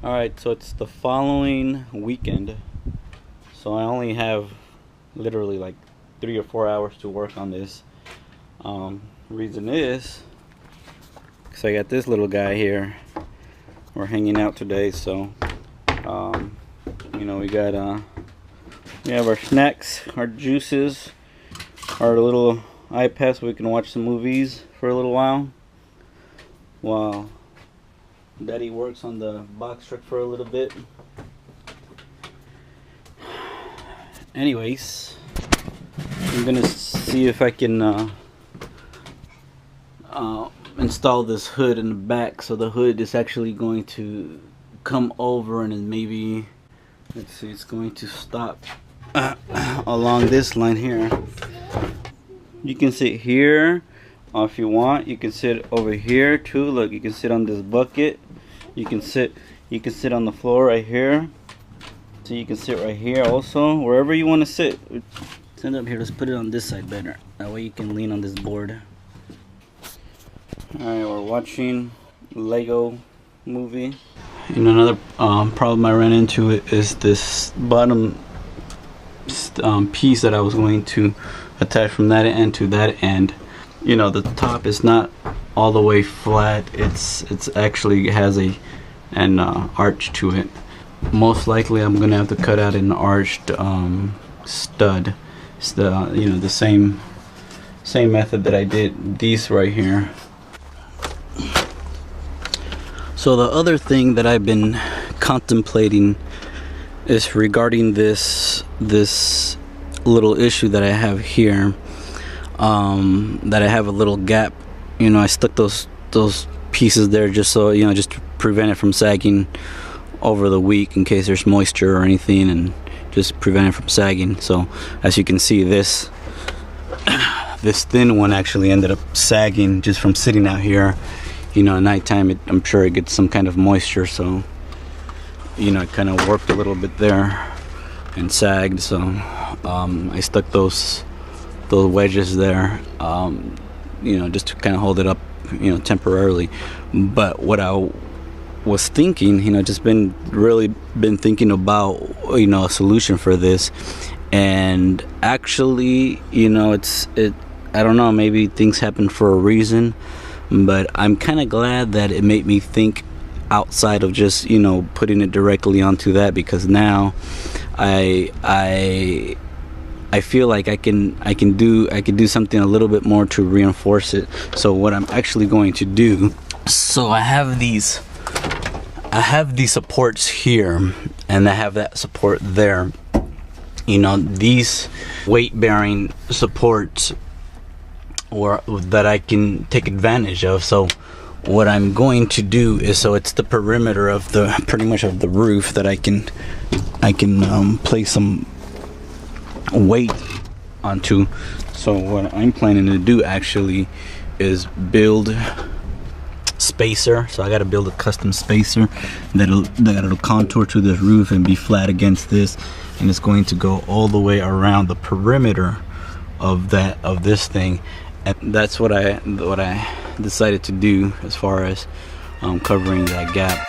Alright, so it's the following weekend. So I only have literally like 3 or 4 hours to work on this. Reason is because I got this little guy here. We're hanging out today, so we have our snacks, our juices, our little iPad so we can watch some movies for a little while Daddy works on the box truck for a little bit. Anyways, I'm gonna see if I can install this hood in the back, so the hood is actually going to come over and then maybe, let's see, it's going to stop along this line here. You can sit here if you want. You can sit over here too. Look, you can sit on this bucket. You can sit on the floor right here. So you can sit right here also, wherever you want to sit. Stand up here. Let's put it on this side better. That way you can lean on this board. Alright, we're watching Lego movie. Another problem I ran into is this bottom piece that I was going to attach from that end to that end. The top is not all the way flat. It's actually has an arch to it. Most likely I'm gonna have to cut out an arched stud. It's the same method that I did these right here. So the other thing that I've been contemplating is regarding this little issue that I have here. That I have a little gap. I stuck those pieces there just so just to prevent it from sagging over the week in case there's moisture or anything, and just prevent it from sagging. So as you can see, this thin one actually ended up sagging just from sitting out here. At nighttime I'm sure it gets some kind of moisture, so it kind of worked a little bit there and sagged. So I stuck those wedges there, just to kind of hold it up, temporarily. But what I was thinking, just been thinking about, a solution for this. And actually, I don't know, maybe things happen for a reason, but I'm kind of glad that it made me think outside of just, putting it directly onto that, because now I feel like I can do something a little bit more to reinforce it. So what I'm actually going to do, so I have these supports here, and I have that support there. These weight bearing supports that I can take advantage of. So what I'm going to do is, so it's the perimeter of pretty much of the roof that I can place some weight onto. So what I'm planning to do actually is build spacer. So I got to build a custom spacer that'll contour to this roof and be flat against this, and it's going to go all the way around the perimeter of this thing. And that's what I decided to do as far as covering that gap.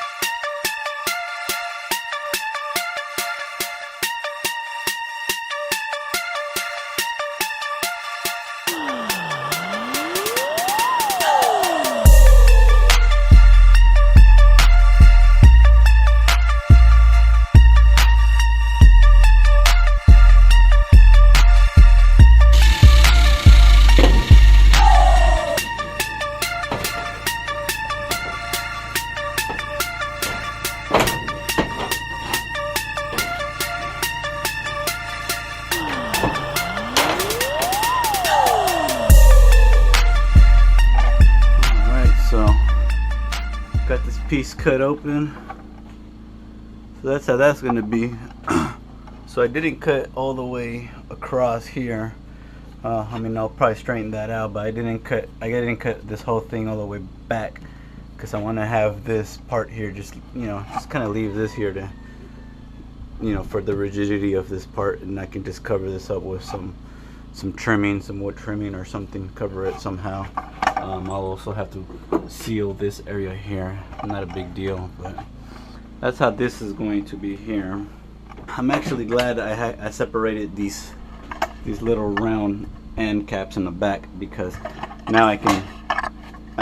Got this piece cut open, so that's how that's gonna be. So I didn't cut all the way across here. I'll probably straighten that out, but I didn't cut this whole thing all the way back, because I want to have this part here just kind of leave this here to for the rigidity of this part, and I can just cover this up with some trimming, some wood trimming or something, cover it somehow. I'll also have to seal this area here. Not a big deal, but that's how this is going to be here. I'm actually glad I separated these little round end caps in the back, because now I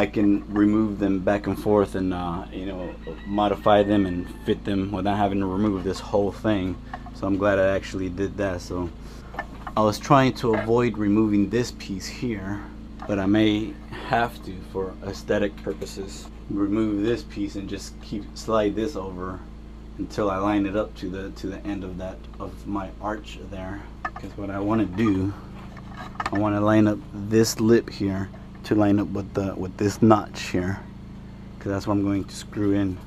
can remove them back and forth and you know, modify them and fit them without having to remove this whole thing. So I'm glad I actually did that. So I was trying to avoid removing this piece here, but I may have to, for aesthetic purposes, remove this piece and just slide this over until I line it up to the end of my arch there. Because what I want to do, I want to line up this lip here to line up with this notch here, because that's what I'm going to screw in.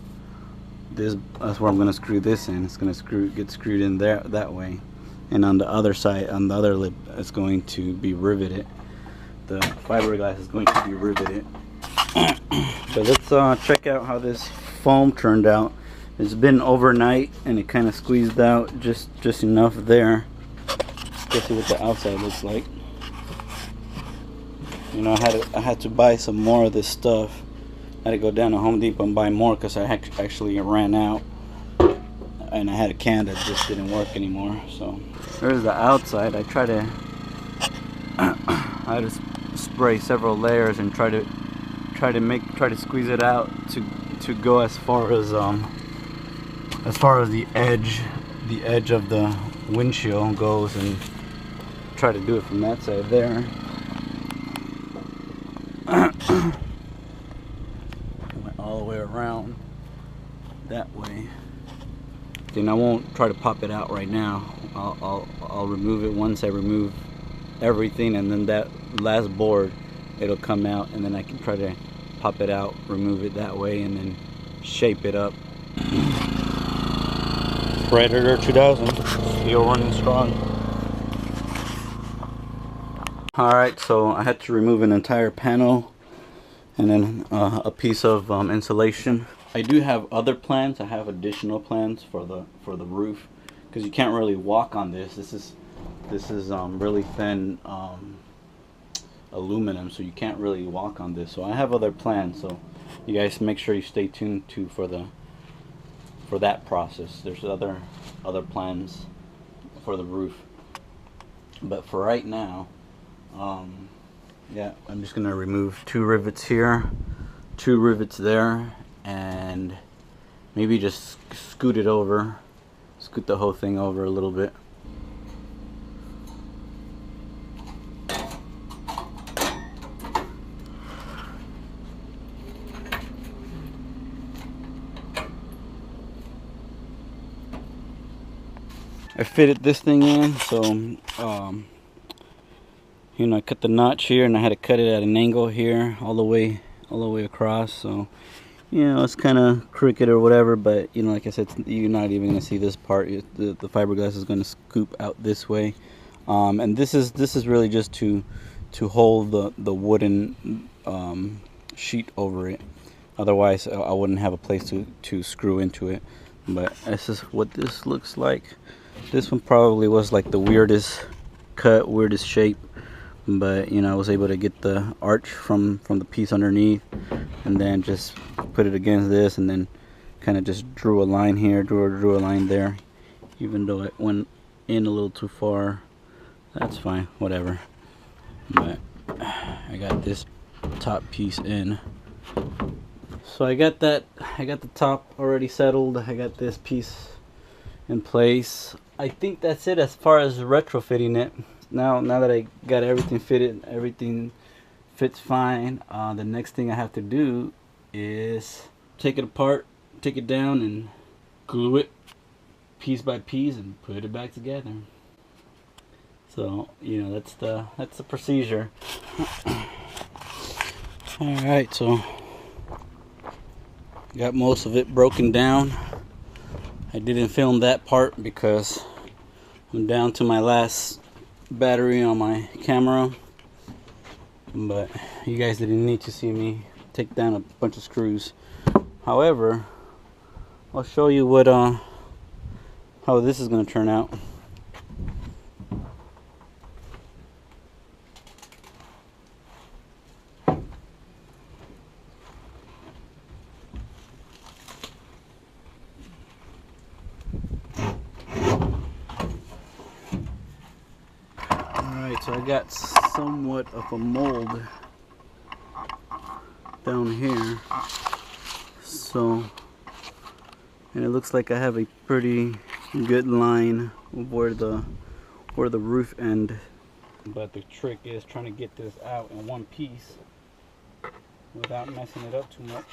That's where I'm going to screw this in. It's going to get screwed in there that way, and on the other side, on the other lip, it's going to be riveted. The fiberglass is going to be riveted. So let's check out how this foam turned out. It's been overnight and it kind of squeezed out just enough there. Let's see what the outside looks like. You know, I had to buy some more of this stuff. I had to go down to Home Depot and buy more because I actually ran out, and I had a can that just didn't work anymore. So there's the outside. I had to spray several layers and try to squeeze it out to go as far as the edge of the windshield goes, and try to do it from that side there. Went all the way around that way. Then I won't try to pop it out right now. I'll remove it once I remove everything, and then that last board, it'll come out, and then I can try to pop it out, remove it that way, and then shape it up. Predator 2000, still running strong. Alright, so I had to remove an entire panel and then a piece of insulation. I do have other plans. I have additional plans for the roof, because you can't really walk on this. This is really thin aluminum, so you can't really walk on this. So I have other plans, so you guys make sure you stay tuned for that process. There's other plans for the roof, but for right now, yeah, I'm just gonna remove 2 rivets here, 2 rivets there, and maybe just scoot the whole thing over a little bit. I fitted this thing in, so you know, I cut the notch here, and I had to cut it at an angle here all the way across. So you know, it's kind of crooked or whatever, but you know, like I said, you're not even gonna see this part. The fiberglass is gonna scoop out this way, and this is really just to hold the wooden sheet over it. Otherwise, I wouldn't have a place to screw into it. But this is what this looks like. This one probably was like the weirdest cut, weirdest shape, but you know, I was able to get the arch from the piece underneath, and then just put it against this, and then kind of just drew a line here, drew a line there. Even though it went in a little too far, that's fine, whatever. But I got this top piece in, so I got the top already settled. I got this piece in place. I think that's it as far as retrofitting it. Now that I got everything fitted, everything fits fine. The next thing I have to do is take it apart, take it down, and glue it piece by piece and put it back together. So you know, that's the procedure. All right, so got most of it broken down. I didn't film that part because I'm down to my last battery on my camera, but you guys didn't need to see me take down a bunch of screws. However, I'll show you what how this is going to turn out. So I got somewhat of a mold down here. So, and it looks like I have a pretty good line where the roof end. But the trick is trying to get this out in one piece without messing it up too much,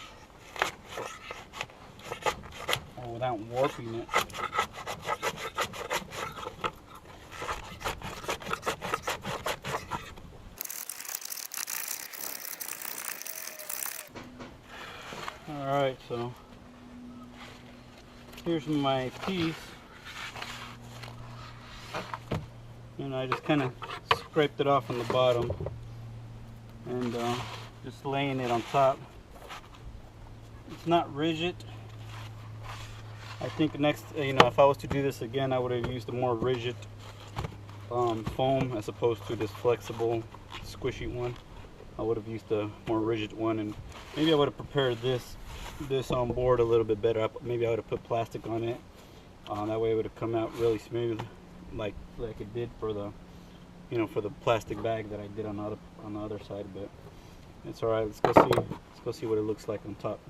or without warping it. Alright, so here's my piece, and I just kind of scraped it off on the bottom and just laying it on top. It's not rigid. I think next, if I was to do this again, I would have used a more rigid foam as opposed to this flexible, squishy one. I would have used a more rigid one, and maybe I would have prepared this on board a little bit better. Maybe I would have put plastic on it. That way it would have come out really smooth, like it did for the, for the plastic bag that I did on the other side. But it's all right. Let's go see what it looks like on top.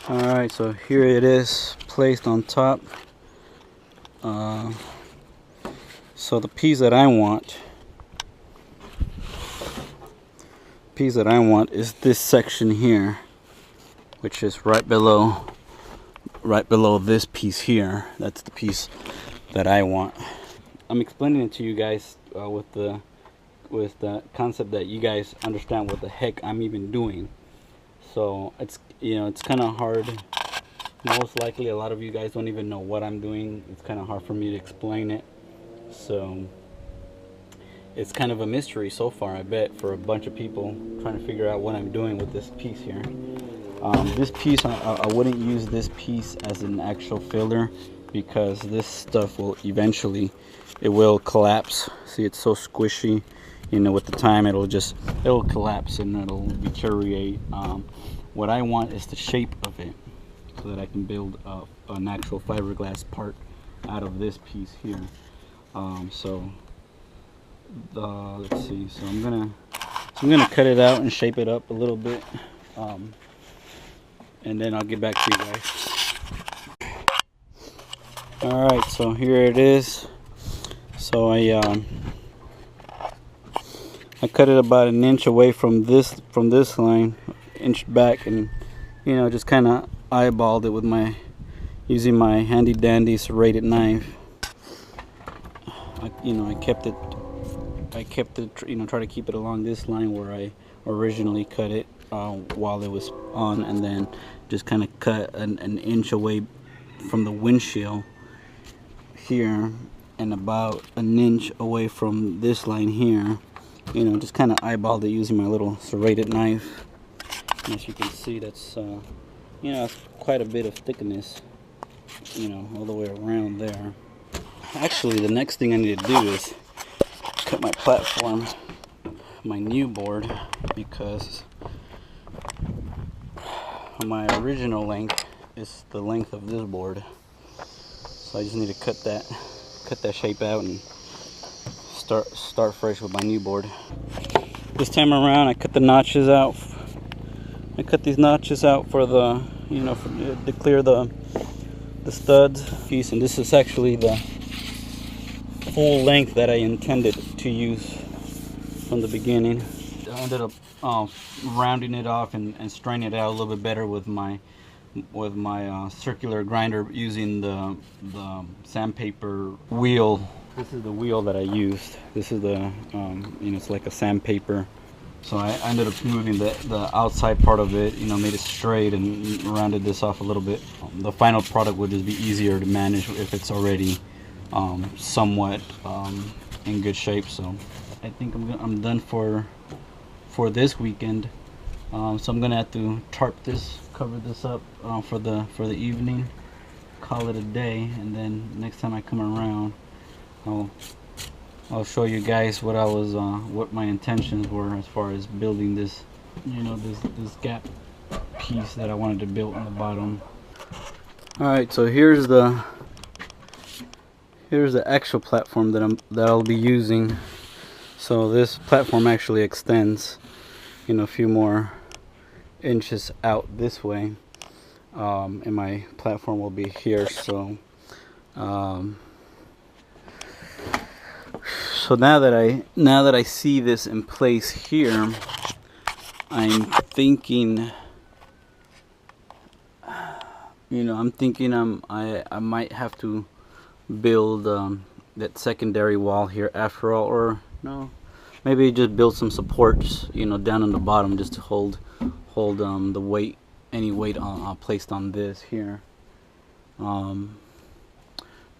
All right, so here it is placed on top. So the piece that I want is this section here, which is right below this piece here. That's the piece that I want. I'm explaining it to you guys with the concept that you guys understand what the heck I'm even doing. So it's it's kind of hard. Most likely a lot of you guys don't even know what I'm doing. It's kind of hard for me to explain it. So it's kind of a mystery so far, I bet, for a bunch of people trying to figure out what I'm doing with this piece here. This piece, I wouldn't use this piece as an actual filler, because this stuff will eventually, it will collapse. See, it's so squishy, with the time it'll collapse and it'll deteriorate. What I want is the shape of it, so that I can build an actual fiberglass part out of this piece here. Let's see. So I'm gonna cut it out and shape it up a little bit, and then I'll get back to you guys. All right, so here it is. So I cut it about an inch away from this line, inch back, and just kind of eyeballed it using my handy dandy serrated knife. I kept it, try to keep it along this line where I originally cut it while it was on, and then just kind of cut an inch away from the windshield here, and about an inch away from this line here. Just kind of eyeballed it using my little serrated knife. And as you can see, that's that's quite a bit of thickness, all the way around there. Actually, the next thing I need to do is cut my platform, my new board, because my original length is the length of this board. So I just need to cut that shape out and start fresh with my new board. This time around, I cut the notches out. I cut these notches out for the, to clear the studs piece, and this is actually the full length that I intended to use from the beginning. I ended up rounding it off and straightening it out a little bit better with my circular grinder, using the sandpaper wheel. This is the wheel that I used. This is the it's like a sandpaper. So I ended up moving the outside part of it, made it straight and rounded this off a little bit. The final product would just be easier to manage if it's already somewhat in good shape. So I think I'm done for this weekend. So I'm gonna have to cover this up for the evening, call it a day, and then next time I come around, I'll show you guys what my intentions were as far as building this, this gap piece that I wanted to build on the bottom. All right, so here's the actual platform that I'll be using. So this platform actually extends, a few more inches out this way, and my platform will be here. So so now that I see this in place here, I'm thinking, I might have to build that secondary wall here after all, or no, maybe just build some supports, down on the bottom, just to hold the weight, any weight placed on this here.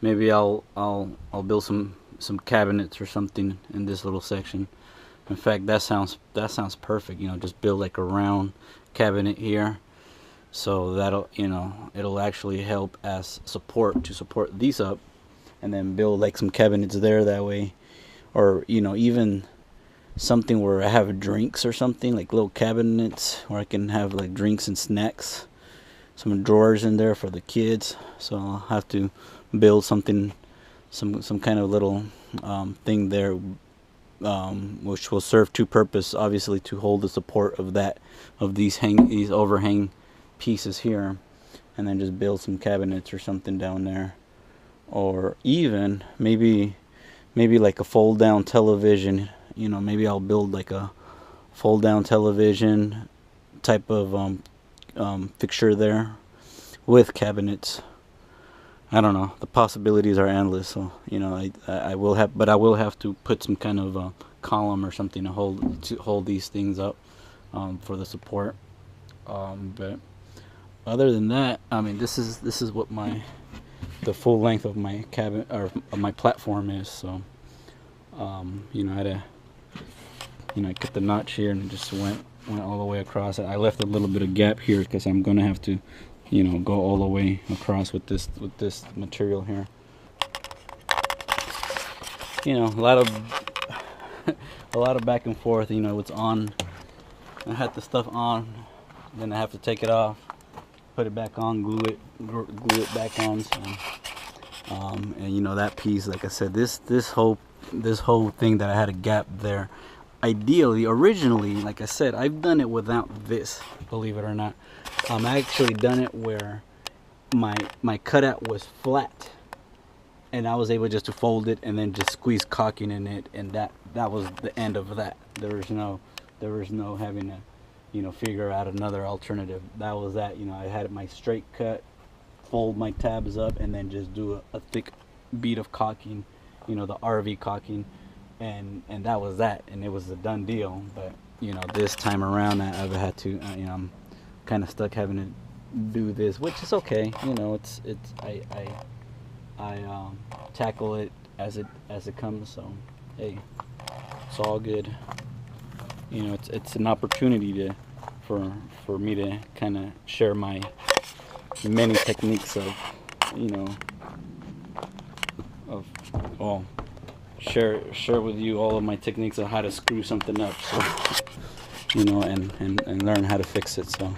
Maybe I'll build some cabinets or something in this little section. In fact, that sounds perfect. Just build like a round cabinet here, so that'll it'll actually help as support to support these up, and then build like some cabinets there that way, or even something where I have drinks or something, like little cabinets where I can have like drinks and snacks, some drawers in there for the kids. So I'll have to build something, some kind of little thing there, which will serve two purposes. Obviously, to hold the support of these overhang pieces here, and then just build some cabinets or something down there, or even maybe like a fold down television. Maybe I'll build like a fold down television type of fixture there with cabinets. I don't know, the possibilities are endless. So I will have to put some kind of column or something to hold these things up, for the support. But other than that, I mean, this is what the full length of my cabin, or of my platform, is. So I cut the notch here and just went all the way across it. I left a little bit of gap here because I'm gonna have to go all the way across with this material here. A lot of back and forth. It's on. I had the stuff on, then I have to take it off, put it back on, glue it back on. So, and that piece, like I said, this whole thing that I had a gap there. Ideally, originally, like I said, I've done it without this, believe it or not. I actually done it where my cutout was flat, and I was able just to fold it and then just squeeze caulking in it, and that was the end of that. There was no having to figure out another alternative. That was that. I had my straight cut, fold my tabs up, and then just do a thick bead of caulking, the RV caulking, and that was that, and it was a done deal. But this time around, I've had to I'm kind of stuck having to do this, which is okay. I tackle it as it comes. So hey, it's all good. It's an opportunity for me to kind of share my many techniques share with you all of my techniques of how to screw something up. So and learn how to fix it. So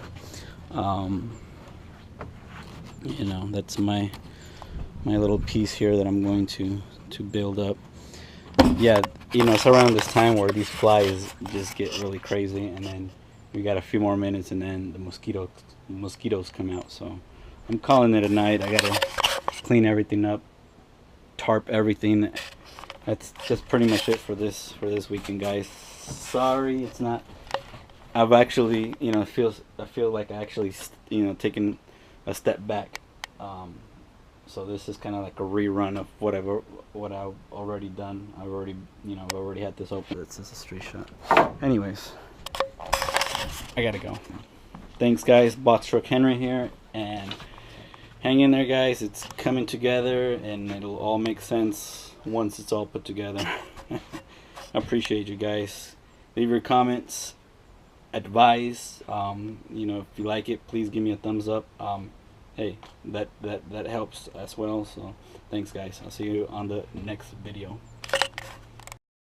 that's my little piece here that I'm going to build up. Yeah, it's around this time where these flies just get really crazy, and then we got a few more minutes and then the mosquitoes come out. So I'm calling it a night. I gotta clean everything up, tarp everything. That's just pretty much it for this weekend, guys. Sorry, it's not. I've actually, I feel like I actually, taken a step back. So this is kind of like a rerun of what I've already done. I've already had this open. This is a straight shot. Anyways, I gotta go. Thanks, guys. Box Truck Henry here, and hang in there, guys. It's coming together, and it'll all make sense once it's all put together. I appreciate you guys. Leave your comments, advice. If you like it, please give me a thumbs up. Hey, that helps as well. So thanks, guys. I'll see you on the next video.